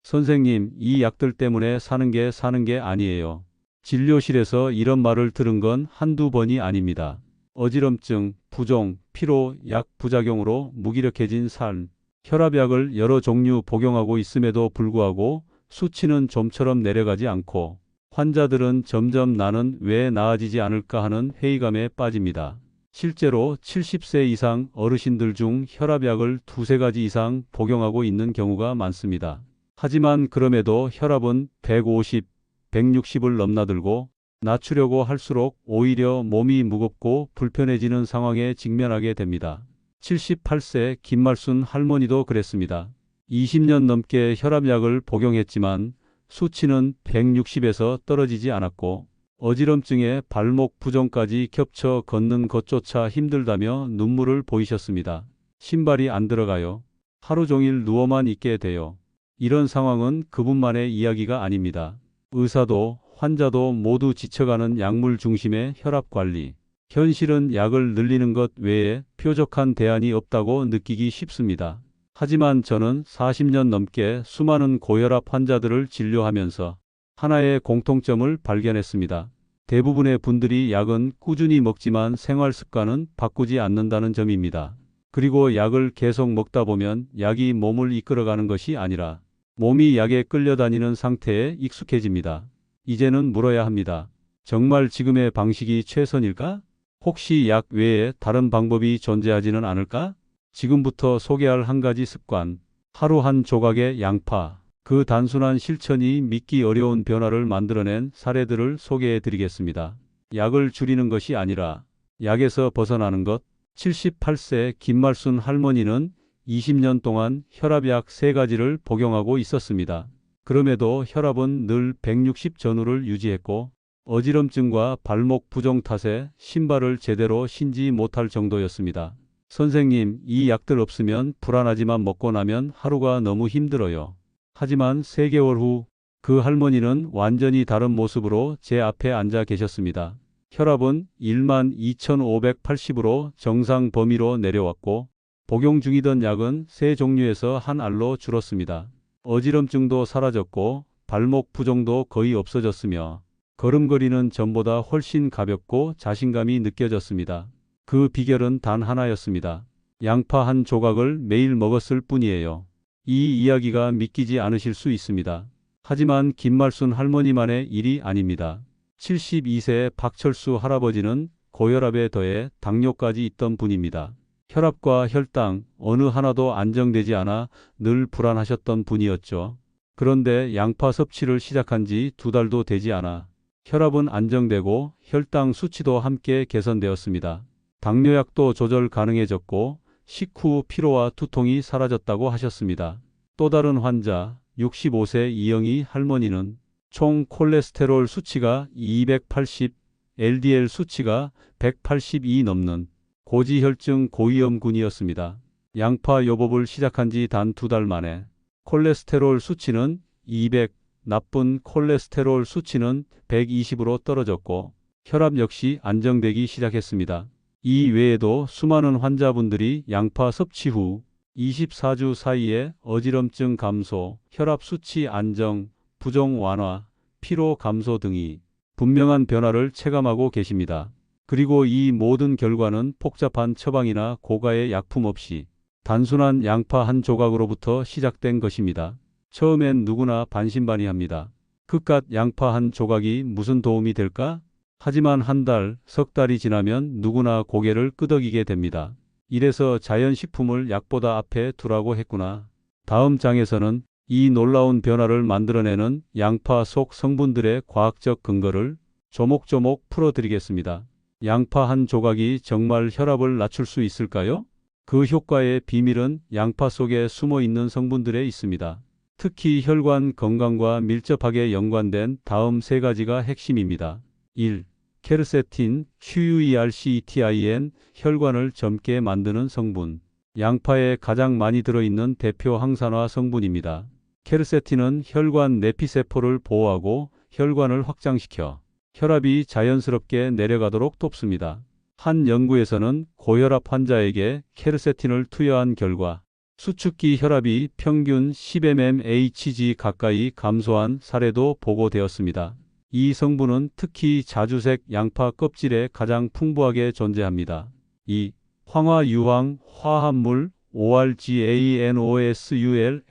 선생님, 이 약들 때문에 사는 게 아니에요. 진료실에서 이런 말을 들은 건 한두 번이 아닙니다. 어지럼증, 부종, 피로, 약 부작용으로 무기력해진 삶. 혈압약을 여러 종류 복용하고 있음에도 불구하고 수치는 좀처럼 내려가지 않고 환자들은 점점 나는 왜 나아지지 않을까 하는 회의감에 빠집니다. 실제로 70세 이상 어르신들 중 혈압약을 두세 가지 이상 복용하고 있는 경우가 많습니다. 하지만 그럼에도 혈압은 150, 160을 넘나들고 낮추려고 할수록 오히려 몸이 무겁고 불편해지는 상황에 직면하게 됩니다. 78세 김말순 할머니도 그랬습니다. 20년 넘게 혈압약을 복용했지만 수치는 160에서 떨어지지 않았고 어지럼증에 발목 부종까지 겹쳐 걷는 것조차 힘들다며 눈물을 보이셨습니다. 신발이 안 들어가요. 하루 종일 누워만 있게 돼요. 이런 상황은 그분만의 이야기가 아닙니다. 의사도 환자도 모두 지쳐가는 약물 중심의 혈압 관리. 현실은 약을 늘리는 것 외에 뾰족한 대안이 없다고 느끼기 쉽습니다. 하지만 저는 40년 넘게 수많은 고혈압 환자들을 진료하면서 하나의 공통점을 발견했습니다. 대부분의 분들이 약은 꾸준히 먹지만 생활 습관은 바꾸지 않는다는 점입니다. 그리고 약을 계속 먹다 보면 약이 몸을 이끌어가는 것이 아니라 몸이 약에 끌려다니는 상태에 익숙해집니다. 이제는 물어야 합니다. 정말 지금의 방식이 최선일까? 혹시 약 외에 다른 방법이 존재하지는 않을까? 지금부터 소개할 한 가지 습관, 하루 한 조각의 양파. 그 단순한 실천이 믿기 어려운 변화를 만들어낸 사례들을 소개해 드리겠습니다. 약을 줄이는 것이 아니라 약에서 벗어나는 것. 78세 김말순 할머니는 20년 동안 혈압약 3가지를 복용하고 있었습니다. 그럼에도 혈압은 늘 160 전후를 유지했고 어지럼증과 발목 부종 탓에 신발을 제대로 신지 못할 정도였습니다. 선생님, 이 약들 없으면 불안하지만 먹고 나면 하루가 너무 힘들어요. 하지만 3개월 후 그 할머니는 완전히 다른 모습으로 제 앞에 앉아 계셨습니다. 혈압은 12,580으로 정상 범위로 내려왔고 복용 중이던 약은 3종류에서 한 알로 줄었습니다. 어지럼증도 사라졌고 발목 부종도 거의 없어졌으며 걸음걸이는 전보다 훨씬 가볍고 자신감이 느껴졌습니다. 그 비결은 단 하나였습니다. 양파 한 조각을 매일 먹었을 뿐이에요. 이 이야기가 믿기지 않으실 수 있습니다. 하지만 김말순 할머니만의 일이 아닙니다. 72세 박철수 할아버지는 고혈압에 더해 당뇨까지 있던 분입니다. 혈압과 혈당 어느 하나도 안정되지 않아 늘 불안하셨던 분이었죠. 그런데 양파 섭취를 시작한 지 2달도 되지 않아 혈압은 안정되고 혈당 수치도 함께 개선되었습니다. 당뇨약도 조절 가능해졌고 식후 피로와 두통이 사라졌다고 하셨습니다. 또 다른 환자 65세 이영희 할머니는 총 콜레스테롤 수치가 280, LDL 수치가 182 넘는 고지혈증 고위험군이었습니다. 양파 요법을 시작한 지 단 2달 만에 콜레스테롤 수치는 200, 나쁜 콜레스테롤 수치는 120으로 떨어졌고 혈압 역시 안정되기 시작했습니다. 이 외에도 수많은 환자분들이 양파 섭취 후 24주 사이에 어지럼증 감소, 혈압 수치 안정, 부종 완화, 피로 감소 등이 분명한 변화를 체감하고 계십니다. 그리고 이 모든 결과는 복잡한 처방이나 고가의 약품 없이 단순한 양파 한 조각으로부터 시작된 것입니다. 처음엔 누구나 반신반의합니다. 그깟 양파 한 조각이 무슨 도움이 될까? 하지만 한 달, 석 달이 지나면 누구나 고개를 끄덕이게 됩니다. 이래서 자연식품을 약보다 앞에 두라고 했구나. 다음 장에서는 이 놀라운 변화를 만들어내는 양파 속 성분들의 과학적 근거를 조목조목 풀어드리겠습니다. 양파 한 조각이 정말 혈압을 낮출 수 있을까요? 그 효과의 비밀은 양파 속에 숨어 있는 성분들에 있습니다. 특히 혈관 건강과 밀접하게 연관된 다음 3가지가 핵심입니다. 1. 케르세틴, QUERCETIN, 혈관을 젊게 만드는 성분. 양파에 가장 많이 들어있는 대표 항산화 성분입니다. 케르세틴은 혈관 내피세포를 보호하고 혈관을 확장시켜 혈압이 자연스럽게 내려가도록 돕습니다. 한 연구에서는 고혈압 환자에게 케르세틴을 투여한 결과 수축기 혈압이 평균 10mmHg 가까이 감소한 사례도 보고되었습니다. 이 성분은 특히 자주색 양파 껍질에 가장 풍부하게 존재합니다. 2. 황화유황 화합물 ORGANOSUL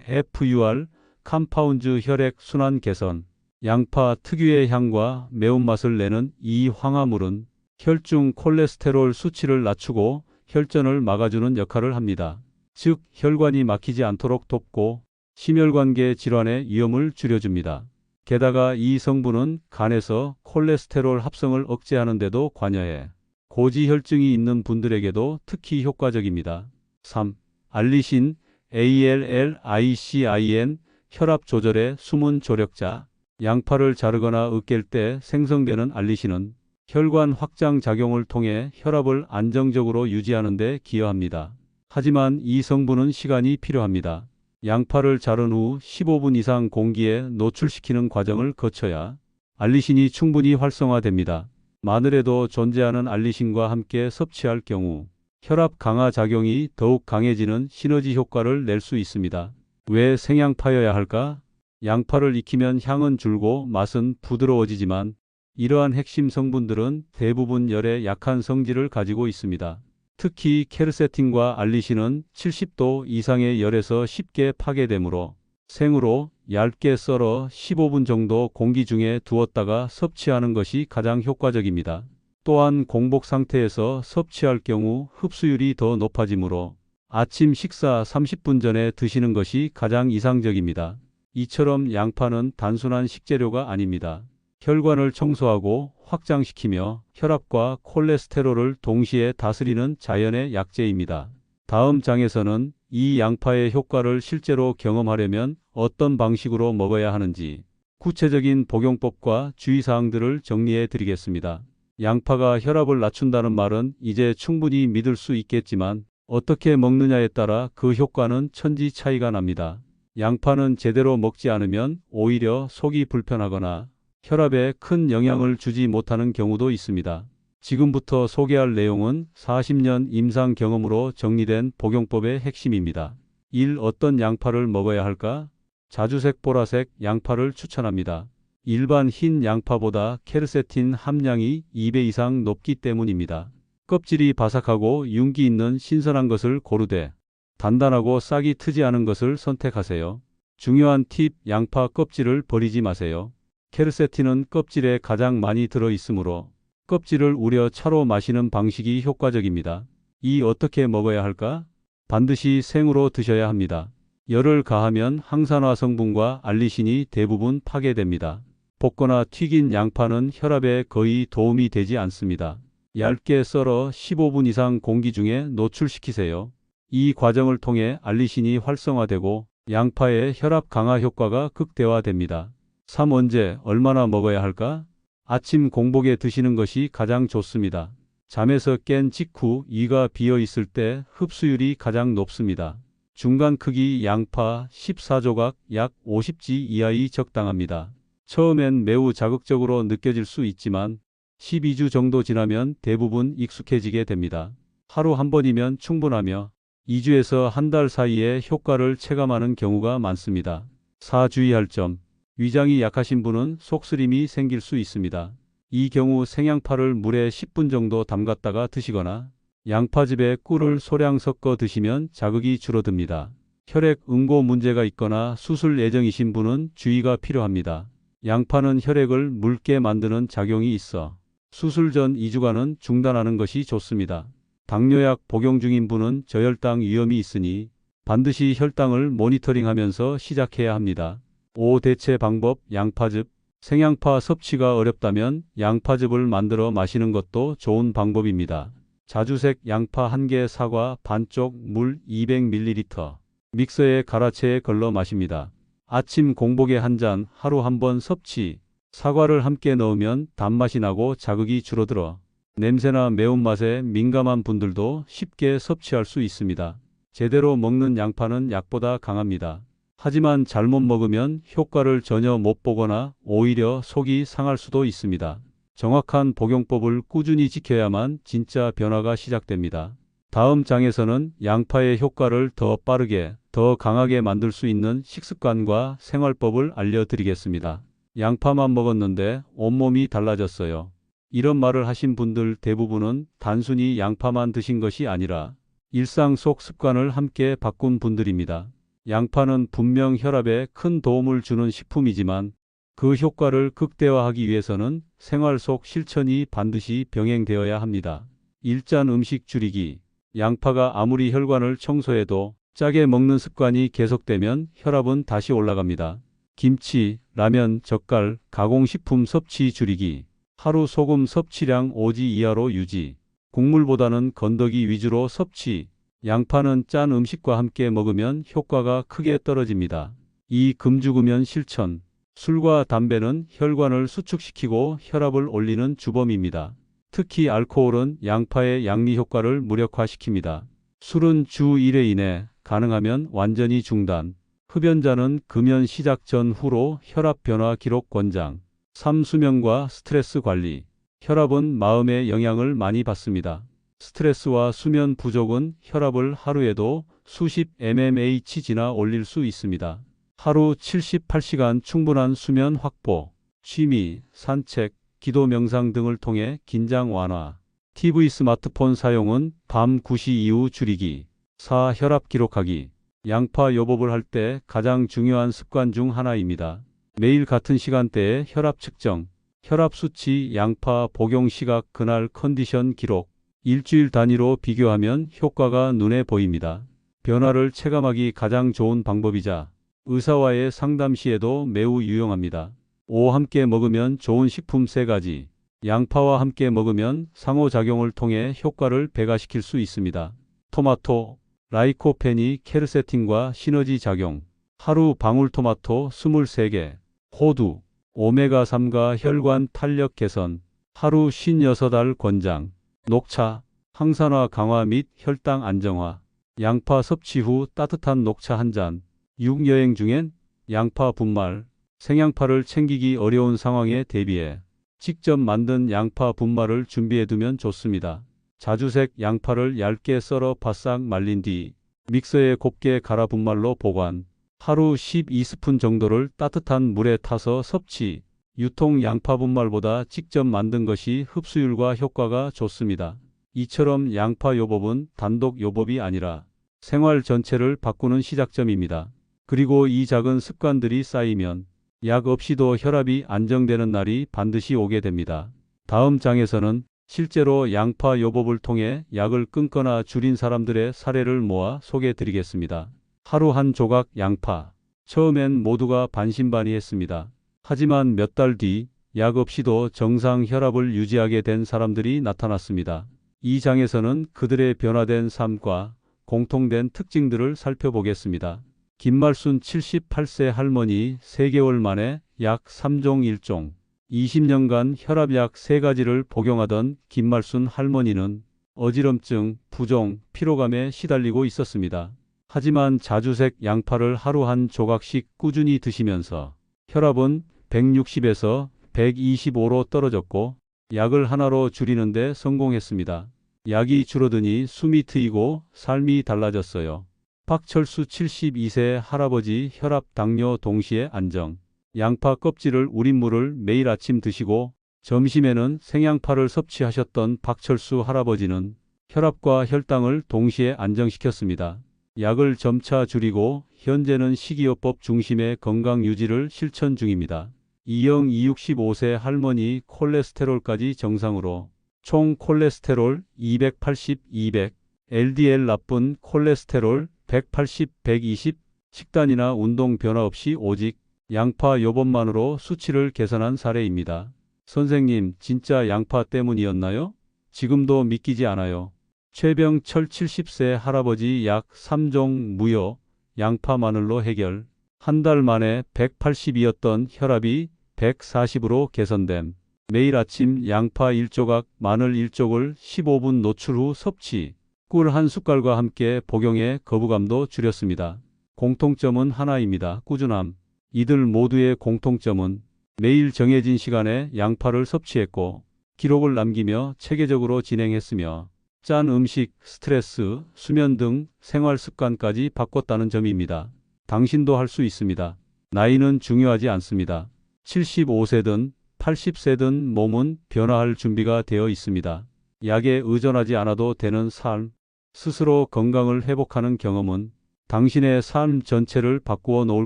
FUR 컴파운드 혈액 순환 개선. 양파 특유의 향과 매운맛을 내는 이 황화물은 혈중 콜레스테롤 수치를 낮추고 혈전을 막아주는 역할을 합니다. 즉, 혈관이 막히지 않도록 돕고 심혈관계 질환의 위험을 줄여줍니다. 게다가 이 성분은 간에서 콜레스테롤 합성을 억제하는 데도 관여해 고지혈증이 있는 분들에게도 특히 효과적입니다. 3. 알리신 ALLICIN 혈압 조절의 숨은 조력자. 양파를 자르거나 으깰 때 생성되는 알리신은 혈관 확장 작용을 통해 혈압을 안정적으로 유지하는 데 기여합니다. 하지만 이 성분은 시간이 필요합니다. 양파를 자른 후 15분 이상 공기에 노출시키는 과정을 거쳐야 알리신이 충분히 활성화됩니다. 마늘에도 존재하는 알리신과 함께 섭취할 경우 혈압 강화 작용이 더욱 강해지는 시너지 효과를 낼 수 있습니다. 왜 생양파여야 할까? 양파를 익히면 향은 줄고 맛은 부드러워지지만 이러한 핵심 성분들은 대부분 열에 약한 성질을 가지고 있습니다. 특히 케르세틴과 알리신은 70도 이상의 열에서 쉽게 파괴되므로 생으로 얇게 썰어 15분 정도 공기 중에 두었다가 섭취하는 것이 가장 효과적입니다. 또한 공복 상태에서 섭취할 경우 흡수율이 더 높아지므로 아침 식사 30분 전에 드시는 것이 가장 이상적입니다. 이처럼 양파는 단순한 식재료가 아닙니다. 혈관을 청소하고 확장시키며 혈압과 콜레스테롤을 동시에 다스리는 자연의 약재입니다. 다음 장에서는 이 양파의 효과를 실제로 경험하려면 어떤 방식으로 먹어야 하는지 구체적인 복용법과 주의사항들을 정리해 드리겠습니다. 양파가 혈압을 낮춘다는 말은 이제 충분히 믿을 수 있겠지만 어떻게 먹느냐에 따라 그 효과는 천지 차이가 납니다. 양파는 제대로 먹지 않으면 오히려 속이 불편하거나 혈압에 큰 영향을 주지 못하는 경우도 있습니다. 지금부터 소개할 내용은 40년 임상 경험으로 정리된 복용법의 핵심입니다. 1. 어떤 양파를 먹어야 할까? 자주색 보라색 양파를 추천합니다. 일반 흰 양파보다 케르세틴 함량이 2배 이상 높기 때문입니다. 껍질이 바삭하고 윤기 있는 신선한 것을 고르되 단단하고 싹이 트지 않은 것을 선택하세요. 중요한 팁, 양파 껍질을 버리지 마세요. 케르세틴은 껍질에 가장 많이 들어 있으므로 껍질을 우려 차로 마시는 방식이 효과적입니다. 이 어떻게 먹어야 할까? 반드시 생으로 드셔야 합니다. 열을 가하면 항산화 성분과 알리신이 대부분 파괴됩니다. 볶거나 튀긴 양파는 혈압에 거의 도움이 되지 않습니다. 얇게 썰어 15분 이상 공기 중에 노출시키세요. 이 과정을 통해 알리신이 활성화되고 양파의 혈압 강화 효과가 극대화됩니다. 3. 언제, 얼마나 먹어야 할까? 아침 공복에 드시는 것이 가장 좋습니다. 잠에서 깬 직후 위가 비어 있을 때 흡수율이 가장 높습니다. 중간 크기 양파 14조각 약 50지 이하이 적당합니다. 처음엔 매우 자극적으로 느껴질 수 있지만 12주 정도 지나면 대부분 익숙해지게 됩니다. 하루 한 번이면 충분하며 2주에서 한 달 사이에 효과를 체감하는 경우가 많습니다. 4. 주의할 점. 위장이 약하신 분은 속쓰림이 생길 수 있습니다. 이 경우 생양파를 물에 10분 정도 담갔다가 드시거나 양파즙에 꿀을 소량 섞어 드시면 자극이 줄어듭니다. 혈액 응고 문제가 있거나 수술 예정이신 분은 주의가 필요합니다. 양파는 혈액을 묽게 만드는 작용이 있어 수술 전 2주간은 중단하는 것이 좋습니다. 당뇨약 복용 중인 분은 저혈당 위험이 있으니 반드시 혈당을 모니터링하면서 시작해야 합니다. 5. 대체 방법. 양파즙. 생양파 섭취가 어렵다면 양파즙을 만들어 마시는 것도 좋은 방법입니다. 자주색 양파 1개, 사과 반쪽, 물 200ml. 믹서에 갈아채 걸러 마십니다. 아침 공복에 한 잔, 하루 한 번 섭취. 사과를 함께 넣으면 단맛이 나고 자극이 줄어들어 냄새나 매운맛에 민감한 분들도 쉽게 섭취할 수 있습니다. 제대로 먹는 양파는 약보다 강합니다. 하지만 잘못 먹으면 효과를 전혀 못 보거나 오히려 속이 상할 수도 있습니다. 정확한 복용법을 꾸준히 지켜야만 진짜 변화가 시작됩니다. 다음 장에서는 양파의 효과를 더 빠르게, 더 강하게 만들 수 있는 식습관과 생활법을 알려드리겠습니다. 양파만 먹었는데 온몸이 달라졌어요. 이런 말을 하신 분들 대부분은 단순히 양파만 드신 것이 아니라 일상 속 습관을 함께 바꾼 분들입니다. 양파는 분명 혈압에 큰 도움을 주는 식품이지만 그 효과를 극대화하기 위해서는 생활 속 실천이 반드시 병행되어야 합니다. 일잔 음식 줄이기. 양파가 아무리 혈관을 청소해도 짜게 먹는 습관이 계속되면 혈압은 다시 올라갑니다. 김치, 라면, 젓갈, 가공식품 섭취 줄이기. 하루 소금 섭취량 5지 이하로 유지. 국물보다는 건더기 위주로 섭취. 양파는 짠 음식과 함께 먹으면 효과가 크게 떨어집니다. 이 금주구면 실천. 술과 담배는 혈관을 수축시키고 혈압을 올리는 주범입니다. 특히 알코올은 양파의 양리 효과를 무력화시킵니다. 술은 주 1회 이내, 가능하면 완전히 중단. 흡연자는 금연 시작 전후로 혈압 변화 기록 권장. 3. 수면과 스트레스 관리. 혈압은 마음에 영향을 많이 받습니다. 스트레스와 수면 부족은 혈압을 하루에도 수십 mmHg 지나 올릴 수 있습니다. 하루 78시간 충분한 수면 확보. 취미, 산책, 기도 명상 등을 통해 긴장 완화. TV 스마트폰 사용은 밤 9시 이후 줄이기. 4. 혈압 기록하기. 양파 요법을 할 때 가장 중요한 습관 중 하나입니다. 매일 같은 시간대에 혈압 측정, 혈압 수치, 양파 복용 시각, 그날 컨디션 기록. 일주일 단위로 비교하면 효과가 눈에 보입니다. 변화를 체감하기 가장 좋은 방법이자 의사와의 상담 시에도 매우 유용합니다. 5. 함께 먹으면 좋은 식품 3가지. 양파와 함께 먹으면 상호작용을 통해 효과를 배가시킬 수 있습니다. 토마토, 라이코펜이 케르세틴과 시너지 작용. 하루 방울토마토 23개. 호두, 오메가3가 혈관 탄력 개선. 하루 56알 권장. 녹차, 항산화 강화 및 혈당 안정화. 양파 섭취 후 따뜻한 녹차 한 잔. 6. 여행 중엔 양파 분말. 생양파를 챙기기 어려운 상황에 대비해 직접 만든 양파 분말을 준비해두면 좋습니다. 자주색 양파를 얇게 썰어 바싹 말린 뒤 믹서에 곱게 갈아 분말로 보관. 하루 12스푼 정도를 따뜻한 물에 타서 섭취. 유통 양파 분말보다 직접 만든 것이 흡수율과 효과가 좋습니다. 이처럼 양파 요법은 단독 요법이 아니라 생활 전체를 바꾸는 시작점입니다. 그리고 이 작은 습관들이 쌓이면 약 없이도 혈압이 안정되는 날이 반드시 오게 됩니다. 다음 장에서는 실제로 양파 요법을 통해 약을 끊거나 줄인 사람들의 사례를 모아 소개해 드리겠습니다. 하루 한 조각 양파. 처음엔 모두가 반신반의했습니다. 하지만 몇 달 뒤 약 없이도 정상 혈압을 유지하게 된 사람들이 나타났습니다. 이 장에서는 그들의 변화된 삶과 공통된 특징들을 살펴보겠습니다. 김말순 78세 할머니 3개월 만에 약 3종 1종. 20년간 혈압약 3가지를 복용하던 김말순 할머니는 어지럼증, 부종, 피로감에 시달리고 있었습니다. 하지만 자주색 양파를 하루 한 조각씩 꾸준히 드시면서 혈압은 160에서 125로 떨어졌고 약을 하나로 줄이는 데 성공했습니다. 약이 줄어드니 숨이 트이고 삶이 달라졌어요. 박철수 72세 할아버지 혈압 당뇨 동시에 안정. 양파 껍질을 우린 물을 매일 아침 드시고 점심에는 생양파를 섭취하셨던 박철수 할아버지는 혈압과 혈당을 동시에 안정시켰습니다. 약을 점차 줄이고 현재는 식이요법 중심의 건강 유지를 실천 중입니다. 이영 65세 할머니 콜레스테롤까지 정상으로. 총 콜레스테롤 280, 200, LDL 나쁜 콜레스테롤 180, 120, 식단이나 운동 변화 없이 오직 양파 요법만으로 수치를 개선한 사례입니다. 선생님, 진짜 양파 때문이었나요? 지금도 믿기지 않아요. 최병철 70세 할아버지 약 3종 무효, 양파 마늘로 해결. 한 달 만에 180이었던 혈압이 140으로 개선됨. 매일 아침 양파 1조각, 마늘 1쪽을 15분 노출 후 섭취. 꿀 한 숟갈과 함께 복용해 거부감도 줄였습니다. 공통점은 하나입니다. 꾸준함. 이들 모두의 공통점은 매일 정해진 시간에 양파를 섭취했고 기록을 남기며 체계적으로 진행했으며 짠 음식, 스트레스, 수면 등 생활 습관까지 바꿨다는 점입니다. 당신도 할 수 있습니다. 나이는 중요하지 않습니다. 75세든 80세든 몸은 변화할 준비가 되어 있습니다. 약에 의존하지 않아도 되는 삶, 스스로 건강을 회복하는 경험은 당신의 삶 전체를 바꾸어 놓을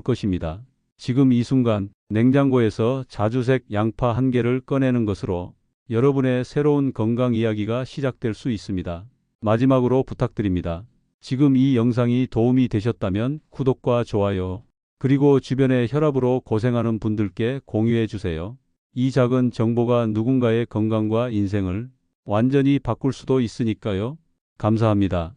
것입니다. 지금 이 순간 냉장고에서 자주색 양파 한 개를 꺼내는 것으로 여러분의 새로운 건강 이야기가 시작될 수 있습니다. 마지막으로 부탁드립니다. 지금 이 영상이 도움이 되셨다면 구독과 좋아요, 그리고 주변의 혈압으로 고생하는 분들께 공유해 주세요. 이 작은 정보가 누군가의 건강과 인생을 완전히 바꿀 수도 있으니까요. 감사합니다.